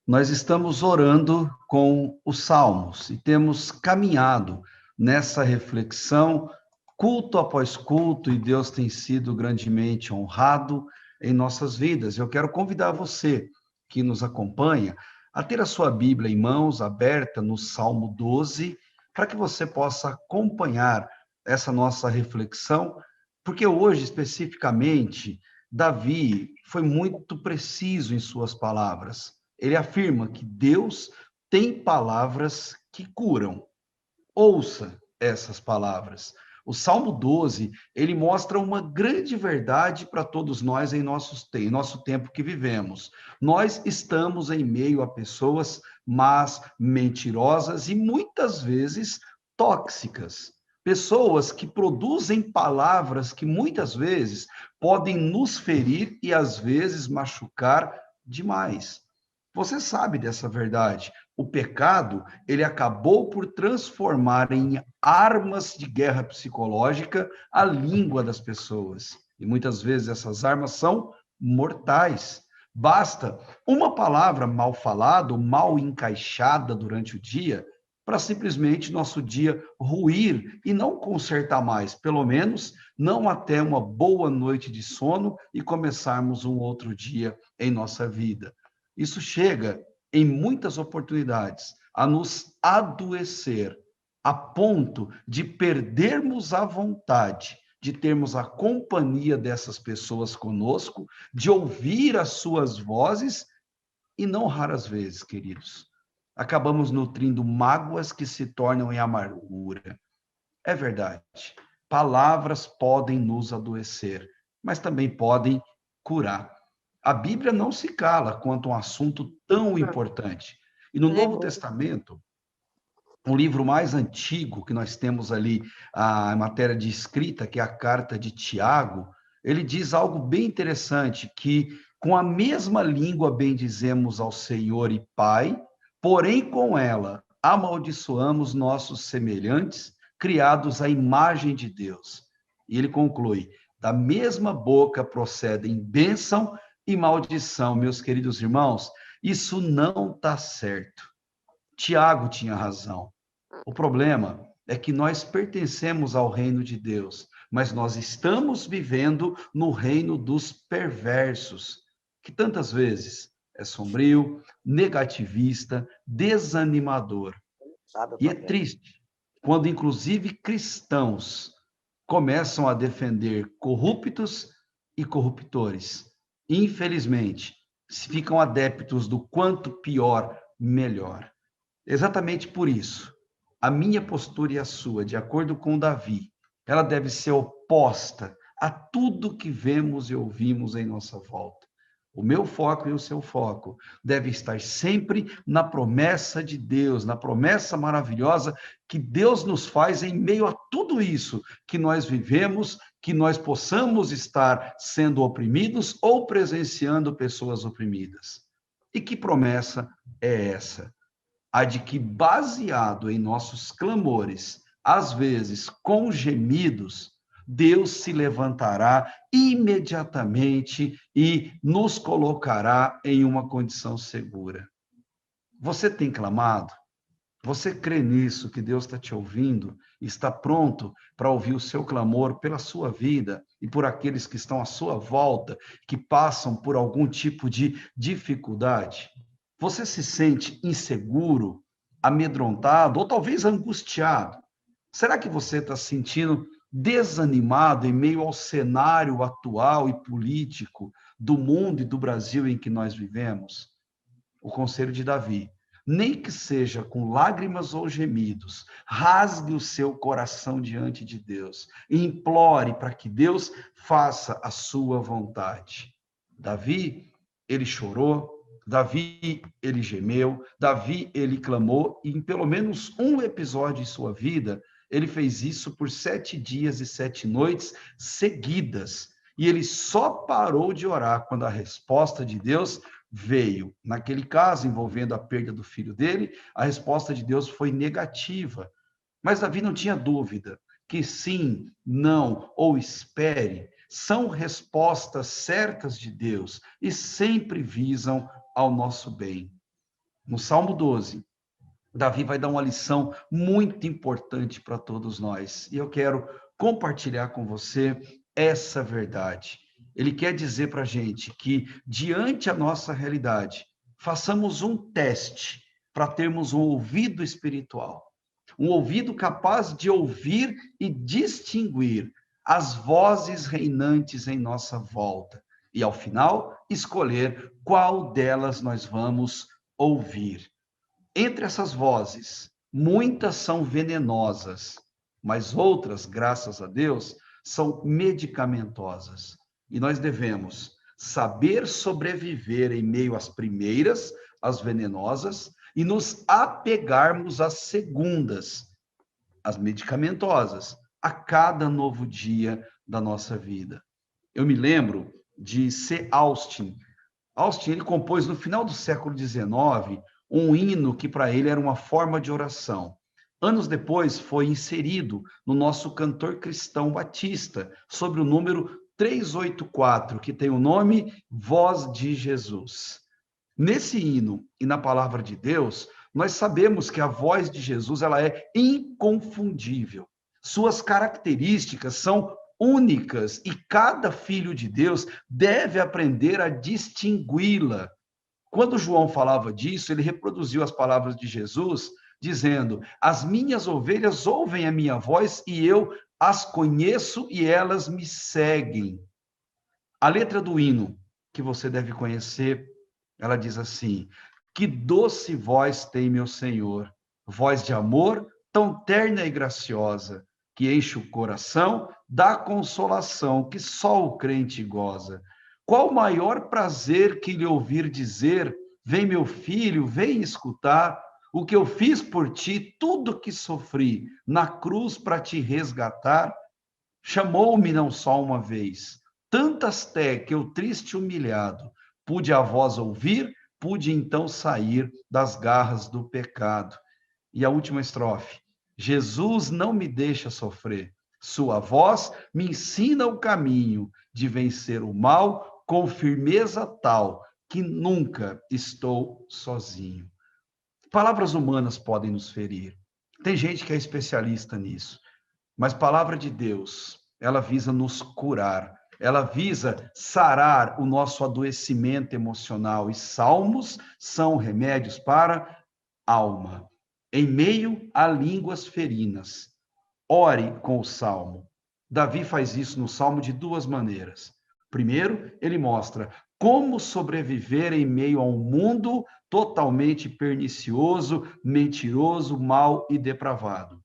Nós estamos orando com os Salmos e temos caminhado nessa reflexão, culto após culto, e Deus tem sido grandemente honrado em nossas vidas. Eu quero convidar você que nos acompanha a ter a sua Bíblia em mãos, aberta no Salmo 12, para que você possa acompanhar essa nossa reflexão, porque hoje, especificamente, Davi foi muito preciso em suas palavras. Ele afirma que Deus tem palavras que curam. Ouça essas palavras. O Salmo 12, ele mostra uma grande verdade para todos nós em nosso tempo que vivemos. Nós estamos em meio a pessoas más, mentirosas e muitas vezes tóxicas. Pessoas que produzem palavras que muitas vezes podem nos ferir e às vezes machucar demais. Você sabe dessa verdade. O pecado, ele acabou por transformar em armas de guerra psicológica a língua das pessoas. E muitas vezes essas armas são mortais. Basta uma palavra mal falada ou mal encaixada durante o dia para simplesmente nosso dia ruir e não consertar mais, pelo menos não até uma boa noite de sono e começarmos um outro dia em nossa vida. Isso chega, em muitas oportunidades, a nos adoecer, a ponto de perdermos a vontade de termos a companhia dessas pessoas conosco, de ouvir as suas vozes, e não raras vezes, queridos, acabamos nutrindo mágoas que se tornam em amargura. É verdade, palavras podem nos adoecer, mas também podem curar. A Bíblia não se cala quanto a um assunto tão importante. E no Novo Testamento, o livro mais antigo que nós temos ali, a matéria de escrita, que é a carta de Tiago, ele diz algo bem interessante, que com a mesma língua bendizemos ao Senhor e Pai, porém com ela amaldiçoamos nossos semelhantes, criados à imagem de Deus. E ele conclui, da mesma boca procedem bênção e maldição. Meus queridos irmãos, isso não está certo. Tiago tinha razão. O problema é que nós pertencemos ao reino de Deus, mas nós estamos vivendo no reino dos perversos, que tantas vezes é sombrio, negativista, desanimador. E é triste quando, inclusive, cristãos começam a defender corruptos e corruptores. Infelizmente, se ficam adeptos do quanto pior, melhor. Exatamente por isso, a minha postura e a sua, de acordo com Davi, ela deve ser oposta a tudo que vemos e ouvimos em nossa volta. O meu foco e o seu foco deve estar sempre na promessa de Deus, na promessa maravilhosa que Deus nos faz em meio a tudo isso que nós vivemos, que nós possamos estar sendo oprimidos ou presenciando pessoas oprimidas. E que promessa é essa? A de que, baseado em nossos clamores, às vezes com gemidos, Deus se levantará imediatamente e nos colocará em uma condição segura. Você tem clamado? Você crê nisso, que Deus está te ouvindo, está pronto para ouvir o seu clamor pela sua vida e por aqueles que estão à sua volta, que passam por algum tipo de dificuldade? Você se sente inseguro, amedrontado ou talvez angustiado? Será que você está se sentindo desanimado em meio ao cenário atual e político do mundo e do Brasil em que nós vivemos? O conselho de Davi: nem que seja com lágrimas ou gemidos, rasgue o seu coração diante de Deus e implore para que Deus faça a sua vontade. Davi, ele chorou, Davi, ele gemeu, Davi, ele clamou, e em pelo menos um episódio em sua vida, ele fez isso por 7 dias e 7 noites seguidas. E ele só parou de orar quando a resposta de Deus veio. Naquele caso, envolvendo a perda do filho dele, a resposta de Deus foi negativa. Mas Davi não tinha dúvida que sim, não ou espere são respostas certas de Deus e sempre visam ao nosso bem. No Salmo 12, Davi vai dar uma lição muito importante para todos nós. E eu quero compartilhar com você essa verdade. Ele quer dizer para a gente que, diante a nossa realidade, façamos um teste para termos um ouvido espiritual. Um ouvido capaz de ouvir e distinguir as vozes reinantes em nossa volta. E, ao final, escolher qual delas nós vamos ouvir. Entre essas vozes, muitas são venenosas, mas outras, graças a Deus, são medicamentosas. E nós devemos saber sobreviver em meio às primeiras, as venenosas, e nos apegarmos às segundas, as medicamentosas, a cada novo dia da nossa vida. Eu me lembro de C. Austin. Austin, ele compôs no final do século XIX um hino que para ele era uma forma de oração. Anos depois foi inserido no nosso cantor cristão batista, sobre o número 384, que tem o nome Voz de Jesus. Nesse hino e na palavra de Deus, nós sabemos que a voz de Jesus ela é inconfundível. Suas características são únicas e cada filho de Deus deve aprender a distingui-la. Quando João falava disso, ele reproduziu as palavras de Jesus, dizendo: As minhas ovelhas ouvem a minha voz e eu as conheço e elas me seguem. A letra do hino, que você deve conhecer, ela diz assim: Que doce voz tem meu Senhor, voz de amor tão terna e graciosa, que enche o coração da consolação que só o crente goza. Qual maior prazer que lhe ouvir dizer: Vem, meu filho, vem escutar o que eu fiz por ti, tudo que sofri na cruz para te resgatar. Chamou-me não só uma vez, tantas té que eu triste e humilhado, pude a voz ouvir, pude então sair das garras do pecado. E a última estrofe: Jesus não me deixa sofrer, sua voz me ensina o caminho de vencer o mal com firmeza tal que nunca estou sozinho. Palavras humanas podem nos ferir. Tem gente que é especialista nisso. Mas palavra de Deus, ela visa nos curar, ela visa sarar o nosso adoecimento emocional. E salmos são remédios para a alma. Em meio a línguas ferinas, ore com o salmo. Davi faz isso no salmo de duas maneiras. Primeiro, ele mostra como sobreviver em meio a um mundo totalmente pernicioso, mentiroso, mau e depravado.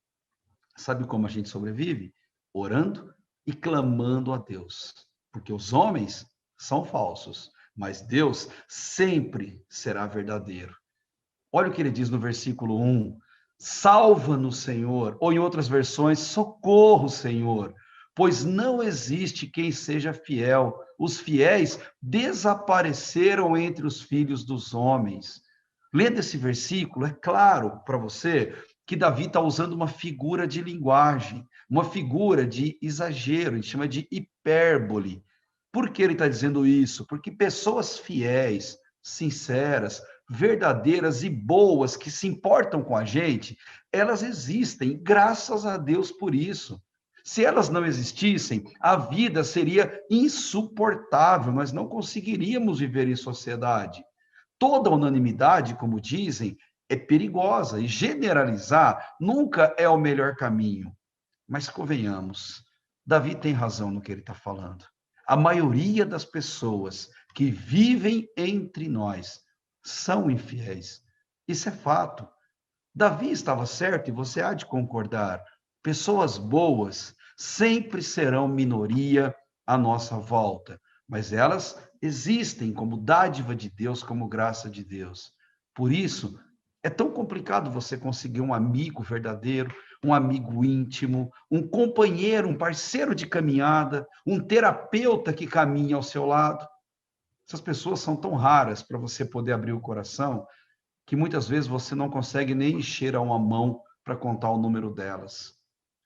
Sabe como a gente sobrevive? Orando e clamando a Deus. Porque os homens são falsos, mas Deus sempre será verdadeiro. Olha o que ele diz no versículo 1. Salva-nos, Senhor. Ou em outras versões, socorro, Senhor. Pois não existe quem seja fiel. Os fiéis desapareceram entre os filhos dos homens. Lendo esse versículo, é claro para você que Davi está usando uma figura de linguagem, uma figura de exagero, a gente chama de hipérbole. Por que ele está dizendo isso? Porque pessoas fiéis, sinceras, verdadeiras e boas, que se importam com a gente, elas existem, graças a Deus por isso. Se elas não existissem, a vida seria insuportável, nós não conseguiríamos viver em sociedade. Toda unanimidade, como dizem, é perigosa e generalizar nunca é o melhor caminho. Mas convenhamos, Davi tem razão no que ele está falando. A maioria das pessoas que vivem entre nós são infiéis. Isso é fato. Davi estava certo e você há de concordar. Pessoas boas sempre serão minoria à nossa volta, mas elas existem como dádiva de Deus, como graça de Deus. Por isso, é tão complicado você conseguir um amigo verdadeiro, um amigo íntimo, um companheiro, um parceiro de caminhada, um terapeuta que caminha ao seu lado. Essas pessoas são tão raras para você poder abrir o coração que muitas vezes você não consegue nem encher a uma mão para contar o número delas.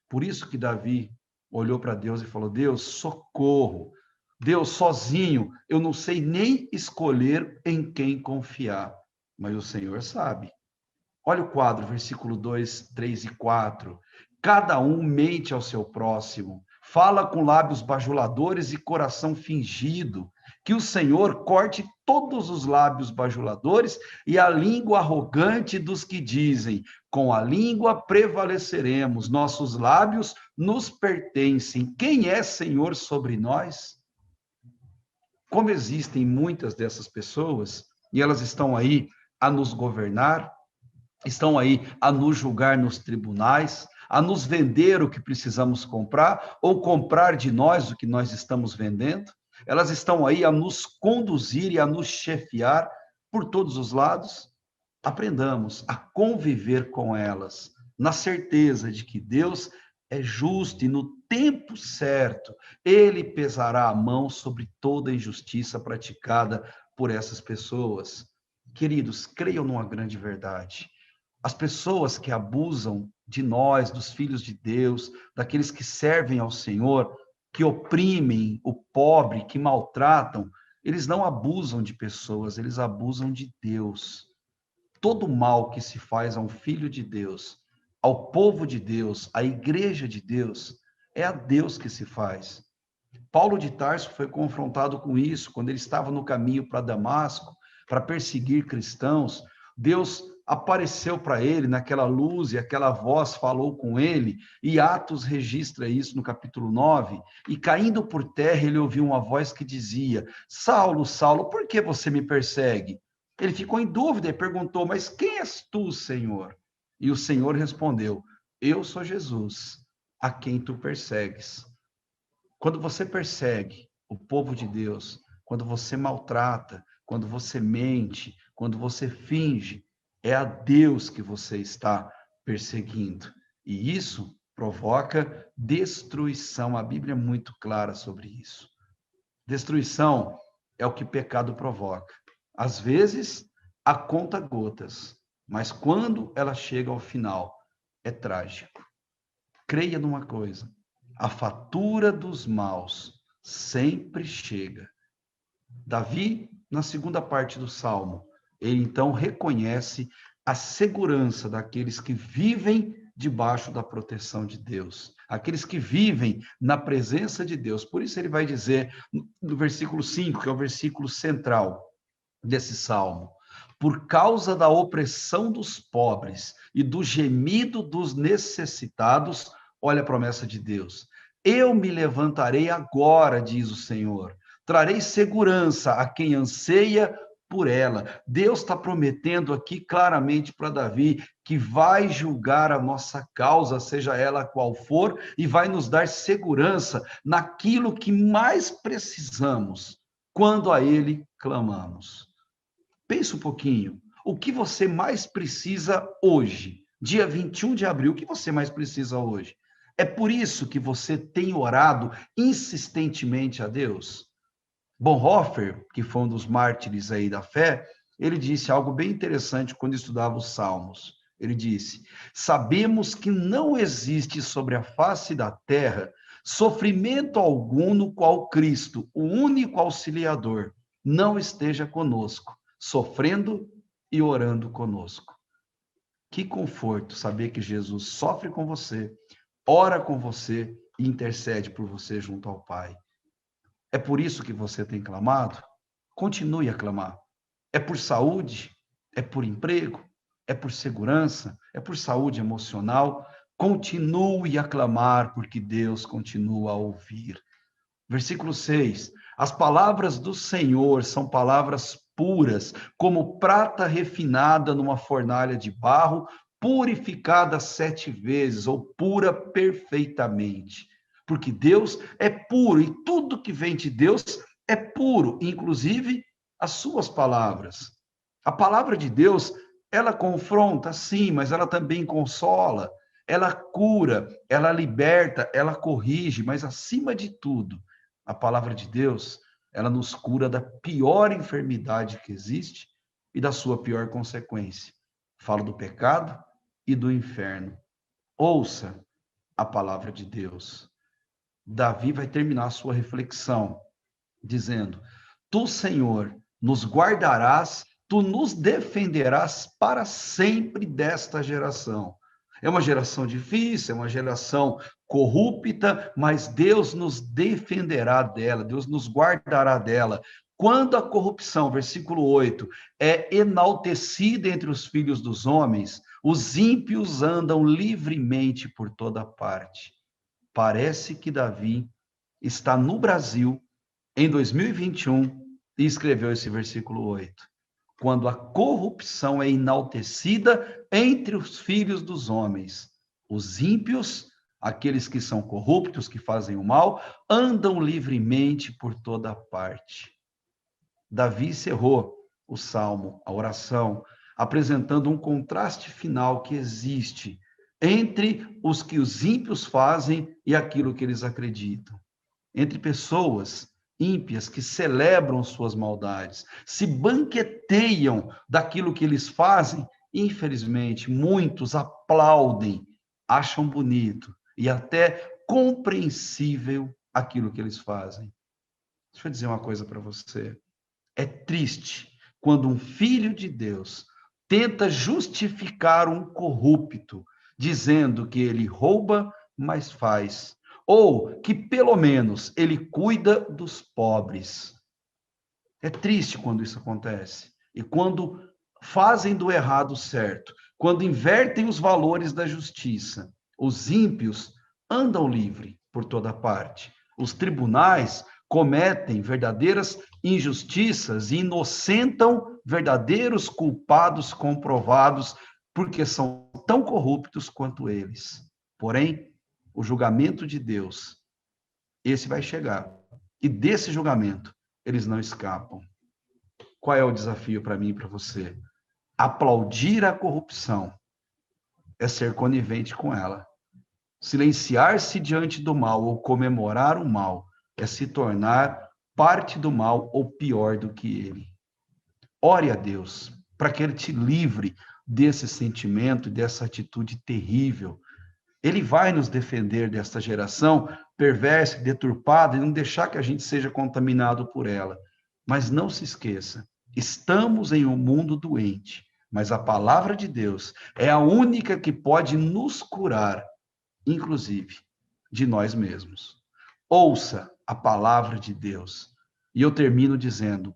Por isso que Davi olhou para Deus e falou: Deus, socorro. Deus, sozinho, eu não sei nem escolher em quem confiar. mas o Senhor sabe. Olha o quadro, versículo 2, 3 e 4. Cada um mente ao seu próximo, fala com lábios bajuladores e coração fingido. Que o Senhor corte todos os lábios bajuladores e a língua arrogante dos que dizem: com a língua prevaleceremos, nossos lábios nos pertencem. Quem é Senhor sobre nós? Como existem muitas dessas pessoas, e elas estão aí a nos governar, estão aí a nos julgar nos tribunais, a nos vender o que precisamos comprar, ou comprar de nós o que nós estamos vendendo. Elas estão aí a nos conduzir e a nos chefiar por todos os lados. Aprendamos a conviver com elas, na certeza de que Deus é justo e no tempo certo, ele pesará a mão sobre toda a injustiça praticada por essas pessoas. Queridos, creiam numa grande verdade. As pessoas que abusam de nós, dos filhos de Deus, daqueles que servem ao Senhor, que oprimem o pobre, que maltratam, eles não abusam de pessoas, eles abusam de Deus. Todo mal que se faz a um filho de Deus, ao povo de Deus, à igreja de Deus, é a Deus que se faz. Paulo de Tarso foi confrontado com isso quando ele estava no caminho para Damasco, para perseguir cristãos. Deus apareceu para ele naquela luz e aquela voz falou com ele, e Atos registra isso no capítulo 9, e caindo por terra ele ouviu uma voz que dizia: Saulo, Saulo, por que você me persegue? Ele ficou em dúvida e perguntou: mas quem és tu, Senhor? E o Senhor respondeu: eu sou Jesus, a quem tu persegues. Quando você persegue o povo de Deus, quando você maltrata, quando você mente, quando você finge, é a Deus que você está perseguindo. E isso provoca destruição. A Bíblia é muito clara sobre isso. Destruição é o que pecado provoca. Às vezes, a conta gotas, mas quando ela chega ao final, é trágico. Creia numa coisa: a fatura dos maus sempre chega. Davi, na segunda parte do Salmo, ele então reconhece a segurança daqueles que vivem debaixo da proteção de Deus, aqueles que vivem na presença de Deus. Por isso ele vai dizer no versículo 5, que é o versículo central desse salmo: por causa da opressão dos pobres e do gemido dos necessitados, olha a promessa de Deus: eu me levantarei agora, diz o Senhor, trarei segurança a quem anseia por ela. Deus está prometendo aqui claramente para Davi que vai julgar a nossa causa, seja ela qual for, e vai nos dar segurança naquilo que mais precisamos, quando a Ele clamamos. Pense um pouquinho, o que você mais precisa hoje, dia 21 de abril, o que você mais precisa hoje? É por isso que você tem orado insistentemente a Deus? Bonhoeffer, que foi um dos mártires aí da fé, ele disse algo bem interessante quando estudava os Salmos. Ele disse: sabemos que não existe sobre a face da terra sofrimento algum no qual Cristo, o único auxiliador, não esteja conosco, sofrendo e orando conosco. Que conforto saber que Jesus sofre com você, ora com você e intercede por você junto ao Pai. É por isso que você tem clamado? Continue a clamar. É por saúde? É por emprego? É por segurança? É por saúde emocional? Continue a clamar, porque Deus continua a ouvir. Versículo 6. As palavras do Senhor são palavras puras, como prata refinada numa fornalha de barro, purificada 7 vezes, ou pura perfeitamente. Porque Deus é puro e tudo que vem de Deus é puro, inclusive as suas palavras. A palavra de Deus, ela confronta, sim, mas ela também consola, ela cura, ela liberta, ela corrige, mas acima de tudo, a palavra de Deus, ela nos cura da pior enfermidade que existe e da sua pior consequência. Falo do pecado e do inferno. Ouça a palavra de Deus. Davi vai terminar a sua reflexão dizendo: tu, Senhor, nos guardarás tu nos defenderás para sempre desta geração. É uma geração difícil, é uma geração corrupta, mas Deus nos defenderá dela, Deus nos guardará dela. Quando a corrupção, versículo 8, é enaltecida entre os filhos dos homens, os ímpios andam livremente por toda parte. Parece que Davi está no Brasil em 2021 e escreveu esse versículo 8. Quando a corrupção é enaltecida entre os filhos dos homens, os ímpios, aqueles que são corruptos, que fazem o mal, andam livremente por toda parte. Davi encerrou o salmo, a oração, apresentando um contraste final que existe entre os que os ímpios fazem e aquilo que eles acreditam. Entre pessoas ímpias que celebram suas maldades, se banqueteiam daquilo que eles fazem, infelizmente, muitos aplaudem, acham bonito e até compreensível aquilo que eles fazem. Deixa eu dizer uma coisa para você. É triste quando um filho de Deus tenta justificar um corrupto, dizendo que ele rouba, mas faz, ou que pelo menos ele cuida dos pobres. É triste quando isso acontece. E quando fazem do errado certo, quando invertem os valores da justiça, os ímpios andam livre por toda parte. Os tribunais cometem verdadeiras injustiças e inocentam verdadeiros culpados comprovados, porque são tão corruptos quanto eles. Porém, o julgamento de Deus, esse vai chegar. E desse julgamento, eles não escapam. Qual é o desafio para mim e para você? Aplaudir a corrupção é ser conivente com ela. Silenciar-se diante do mal ou comemorar o mal é se tornar parte do mal ou pior do que ele. Ore a Deus para que ele te livre desse sentimento, dessa atitude terrível. Ele vai nos defender desta geração perversa, deturpada, e não deixar que a gente seja contaminado por ela. Mas não se esqueça, estamos em um mundo doente, mas a palavra de Deus é a única que pode nos curar, inclusive de nós mesmos. Ouça a palavra de Deus. E eu termino dizendo,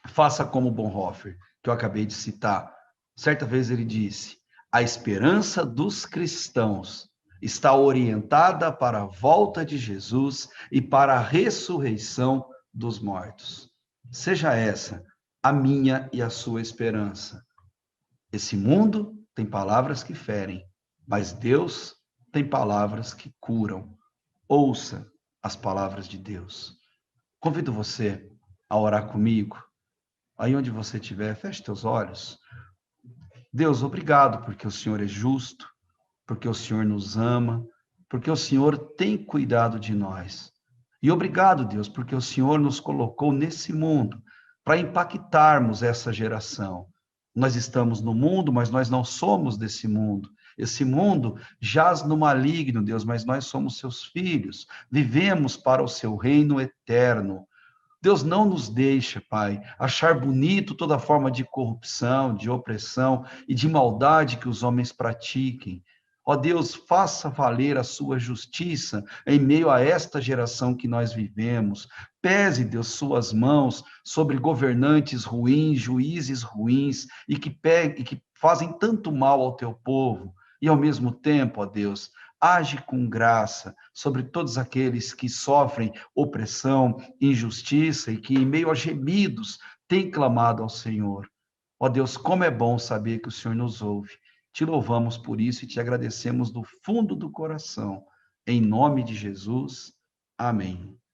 faça como Bonhoeffer, que eu acabei de citar. Certa vez ele disse, a esperança dos cristãos está orientada para a volta de Jesus e para a ressurreição dos mortos. Seja essa a minha e a sua esperança. Esse mundo tem palavras que ferem, mas Deus tem palavras que curam. Ouça as palavras de Deus. Convido você a orar comigo. Aí onde você estiver, feche teus olhos. Deus, obrigado porque o Senhor é justo, porque o Senhor nos ama, porque o Senhor tem cuidado de nós. E obrigado, Deus, porque o Senhor nos colocou nesse mundo para impactarmos essa geração. Nós estamos no mundo, mas nós não somos desse mundo. Esse mundo jaz no maligno, Deus, mas nós somos seus filhos. Vivemos para o seu reino eterno. Deus, não nos deixa, Pai, achar bonito toda forma de corrupção, de opressão e de maldade que os homens pratiquem. Ó Deus, faça valer a sua justiça em meio a esta geração que nós vivemos. Pese, Deus, suas mãos sobre governantes ruins, juízes ruins e que fazem tanto mal ao teu povo. E ao mesmo tempo, ó Deus, age com graça sobre todos aqueles que sofrem opressão, injustiça e que, em meio a gemidos, têm clamado ao Senhor. Ó Deus, como é bom saber que o Senhor nos ouve. Te louvamos por isso e te agradecemos do fundo do coração. Em nome de Jesus, amém.